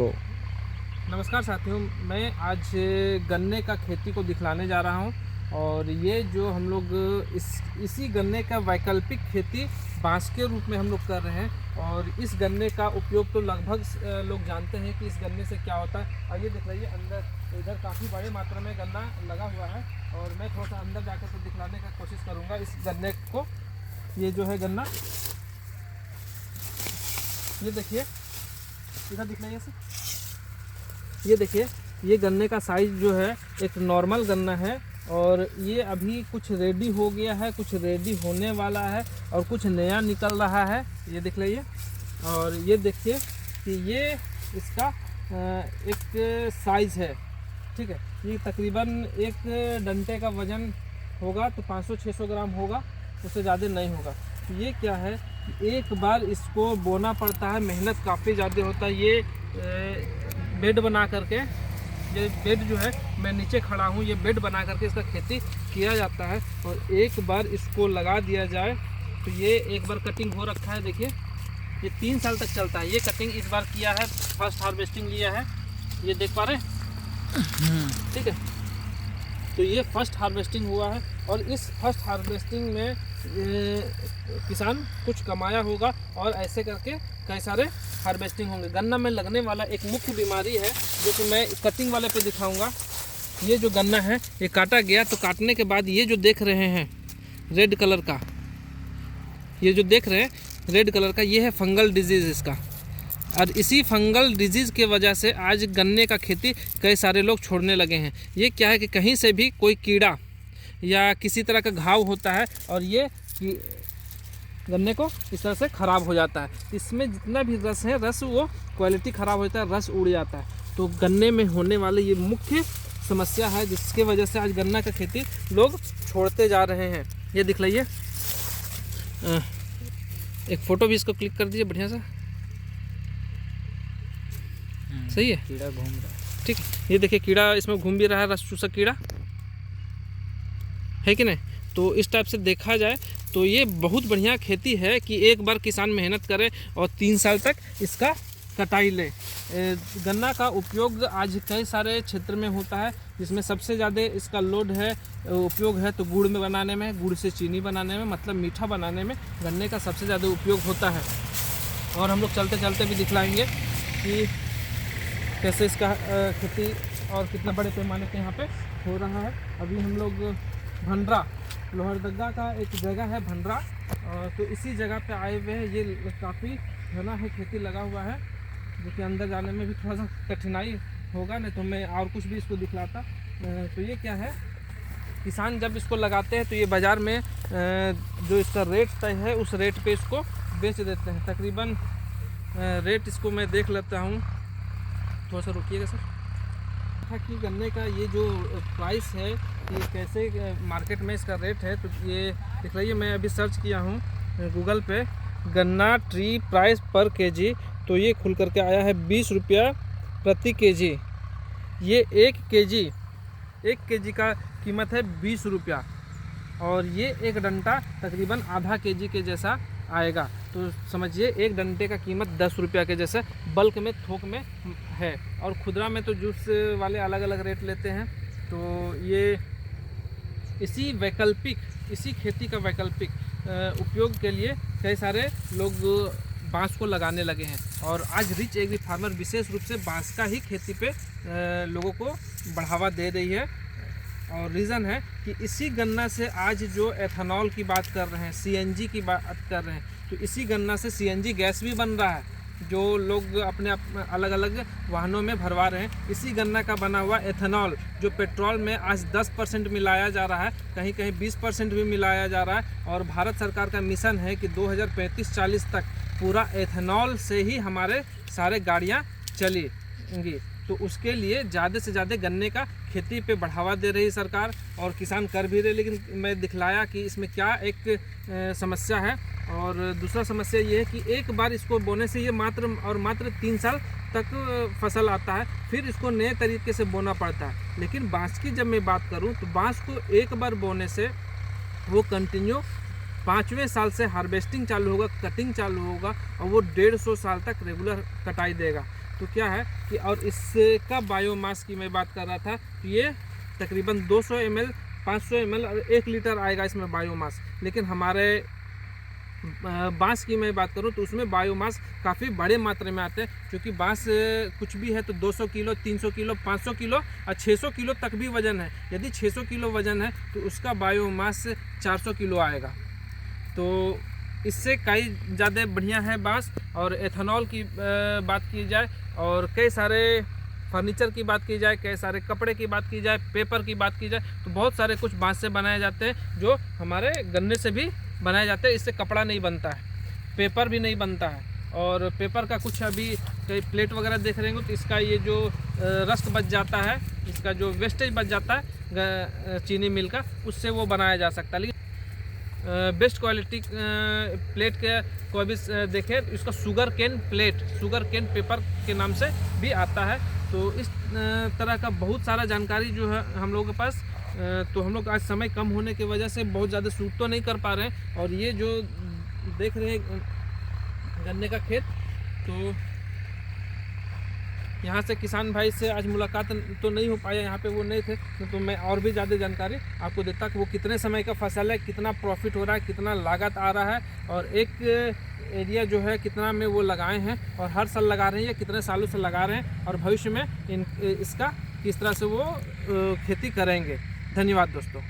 को। नमस्कार साथियों, मैं आज गन्ने का खेती को दिखलाने जा रहा हूं। और ये जो हम लोग इसी गन्ने का वैकल्पिक खेती बांस के रूप में हम लोग कर रहे हैं। और इस गन्ने का उपयोग तो लगभग लोग जानते हैं कि इस गन्ने से क्या होता है। आइए देख लीजिए, अंदर इधर काफ़ी बड़े मात्रा में गन्ना लगा हुआ है और मैं थोड़ा सा अंदर जाकर के दिखलाने का कोशिश करूँगा इस गन्ने को। ये जो है गन्ना, ये देखिए, इधर दिख रही है सर, ये देखिए, ये गन्ने का साइज़ जो है एक नॉर्मल गन्ना है। और ये अभी कुछ रेडी हो गया है, कुछ रेडी होने वाला है और कुछ नया निकल रहा है, ये देख लीजिए। और ये देखिए कि ये इसका एक साइज़ है, ठीक है। ये तकरीबन एक डंटे का वज़न होगा तो 500-600 ग्राम होगा, उससे ज़्यादा नहीं होगा। तो ये क्या है, एक बार इसको बोना पड़ता है, मेहनत काफ़ी ज़्यादा होता है। ये बेड बना करके, ये बेड जो है, मैं नीचे खड़ा हूँ, ये बेड बना करके इसका खेती किया जाता है। और एक बार इसको लगा दिया जाए तो ये एक बार कटिंग हो रखा है, देखिए, ये 3 साल तक चलता है। ये कटिंग इस बार किया है, फर्स्ट हार्वेस्टिंग लिया है, ये देख पा रहे हैं, ठीक है। तो ये फर्स्ट हार्वेस्टिंग हुआ है और इस फर्स्ट हार्वेस्टिंग में किसान कुछ कमाया होगा और ऐसे करके कई सारे हार्वेस्टिंग होंगे। गन्ना में लगने वाला एक मुख्य बीमारी है जो कि मैं कटिंग वाले पे दिखाऊंगा। ये जो गन्ना है, ये काटा गया तो काटने के बाद ये जो देख रहे हैं रेड कलर का, ये जो देख रहे हैं रेड कलर का, ये है फंगल डिजीज़ इसका। और इसी फंगल डिजीज़ के वजह से आज गन्ने का खेती कई सारे लोग छोड़ने लगे हैं। ये क्या है कि कहीं से भी कोई कीड़ा या किसी तरह का घाव होता है और ये गन्ने को इस तरह से ख़राब हो जाता है। इसमें जितना भी रस है, रस वो क्वालिटी ख़राब हो जाता है, रस उड़ जाता है। तो गन्ने में होने वाले ये मुख्य समस्या है जिसके वजह से आज गन्ना का खेती लोग छोड़ते जा रहे हैं। ये दिख लीजिए, एक फ़ोटो भी इसको क्लिक कर दीजिए बढ़िया सा, सही है, कीड़ा घूम रहा है, ठीक है। ये देखिए, कीड़ा इसमें घूम भी रहा है, रस चूसक कीड़ा है कि नहीं। तो इस टाइप से देखा जाए तो ये बहुत बढ़िया खेती है कि एक बार किसान मेहनत करे और 3 साल तक इसका कटाई ले। गन्ना का उपयोग आज कई सारे क्षेत्र में होता है, जिसमें सबसे ज़्यादा इसका लोड है, उपयोग है तो गुड़ में बनाने में, गुड़ से चीनी बनाने में, मतलब मीठा बनाने में गन्ने का सबसे ज़्यादा उपयोग होता है। और हम लोग चलते चलते भी दिखलाएंगे कि कैसे इसका खेती और कितना बड़े पैमाने पे यहाँ पे हो रहा है। अभी हम लोग भंडरा, लोहरदगा का एक जगह है भंडरा, तो इसी जगह पे आए हुए हैं। ये काफ़ी घना है, खेती लगा हुआ है, जो कि अंदर जाने में भी थोड़ा सा कठिनाई होगा, नहीं तो मैं और कुछ भी इसको दिखलाता। तो ये क्या है, किसान जब इसको लगाते हैं तो ये बाज़ार में जो इसका रेट तय है उस रेट पे इसको बेच देते हैं। तकरीबन रेट इसको मैं देख लेता हूँ, थोड़ा सा रुकिएगा सर। कि गन्ने का ये जो प्राइस है, ये कैसे मार्केट में इसका रेट है, तो ये देख रही है, मैं अभी सर्च किया हूँ गूगल पे, गन्ना ट्री प्राइस पर केजी, तो ये खुल करके आया है 20 रुपया प्रति केजी। ये 1 केजी का कीमत है 20 रुपया और ये एक डंटा तकरीबन आधा केजी के जैसा आएगा। तो समझिए एक डंटे का कीमत 10 रुपया के जैसे बल्क में, थोक में है। और खुदरा में तो जूस वाले अलग अलग रेट लेते हैं। तो ये इसी खेती का वैकल्पिक उपयोग के लिए कई सारे लोग बांस को लगाने लगे हैं। और आज रिच एग्री फार्मर विशेष रूप से बांस का ही खेती पे लोगों को बढ़ावा दे रही है। और रीज़न है कि इसी गन्ना से आज जो एथेनॉल की बात कर रहे हैं, सीएनजी की बात कर रहे हैं, तो इसी गन्ना से सीएनजी गैस भी बन रहा है, जो लोग अपने अलग अलग वाहनों में भरवा रहे हैं। इसी गन्ना का बना हुआ एथेनॉल जो पेट्रोल में आज 10% मिलाया जा रहा है, कहीं कहीं 20% भी मिलाया जा रहा है। और भारत सरकार का मिशन है कि 2035-40 तक पूरा एथेनॉल से ही हमारे सारे गाड़ियाँ चलेंगी। तो उसके लिए ज़्यादा से ज़्यादा गन्ने का खेती पे बढ़ावा दे रही सरकार और किसान कर भी रहे। लेकिन मैं दिखलाया कि इसमें क्या एक समस्या है। और दूसरा समस्या ये है कि एक बार इसको बोने से ये मात्र 3 साल तक फसल आता है, फिर इसको नए तरीके से बोना पड़ता है। लेकिन बांस की जब मैं बात करूं तो बांस को एक बार बोने से वो कंटिन्यू 5वें साल से हार्वेस्टिंग चालू होगा, कटिंग चालू होगा और वो 150 साल तक रेगुलर कटाई देगा। तो क्या है कि और इसका बायोमास की मैं बात कर रहा था, तो ये तकरीबन 200 ml 500 ml और 1 लीटर आएगा इसमें बायोमास। लेकिन हमारे बांस की मैं बात करूं तो उसमें बायोमास काफ़ी बड़े मात्रा में आते हैं, क्योंकि बांस कुछ भी है तो 200 किलो 300 किलो 500 किलो और 600 किलो तक भी वज़न है। यदि 600 किलो वज़न है तो उसका बायोमास 400 किलो आएगा। तो इससे कई ज़्यादा बढ़िया है बांस। और एथेनॉल की बात की जाए और कई सारे फर्नीचर की बात की जाए, कई सारे कपड़े की बात की जाए, पेपर की बात की जाए, तो बहुत सारे कुछ बांस से बनाए जाते हैं जो हमारे गन्ने से भी बनाए जाते हैं। इससे कपड़ा नहीं बनता है, पेपर भी नहीं बनता है। और पेपर का कुछ अभी कई प्लेट वगैरह देख रहे होंगे तो इसका ये जो रस्ट बच जाता है, इसका जो वेस्टेज बच जाता है चीनी मिल का, उससे वो बनाया जा सकता है। लेकिन बेस्ट क्वालिटी प्लेट के को भी देखें, इसका sugarcane plate, sugarcane paper के नाम से भी आता है। तो इस तरह का बहुत सारा जानकारी जो है हम लोगों के पास। तो हम लोग आज समय कम होने की वजह से बहुत ज़्यादा शूट तो नहीं कर पा रहे हैं। और ये जो देख रहे हैं गन्ने का खेत, तो यहाँ से किसान भाई से आज मुलाकात तो नहीं हो पाया, यहाँ पे वो नहीं थे, तो मैं और भी ज़्यादा जानकारी आपको देता कि वो कितने समय का फसल है, कितना प्रॉफिट हो रहा है, कितना लागत आ रहा है, और एक एरिया जो है कितना में वो लगाए हैं और हर साल लगा रहे हैं या कितने सालों से लगा रहे हैं, और भविष्य में इसका किस तरह से वो खेती करेंगे। धन्यवाद दोस्तों।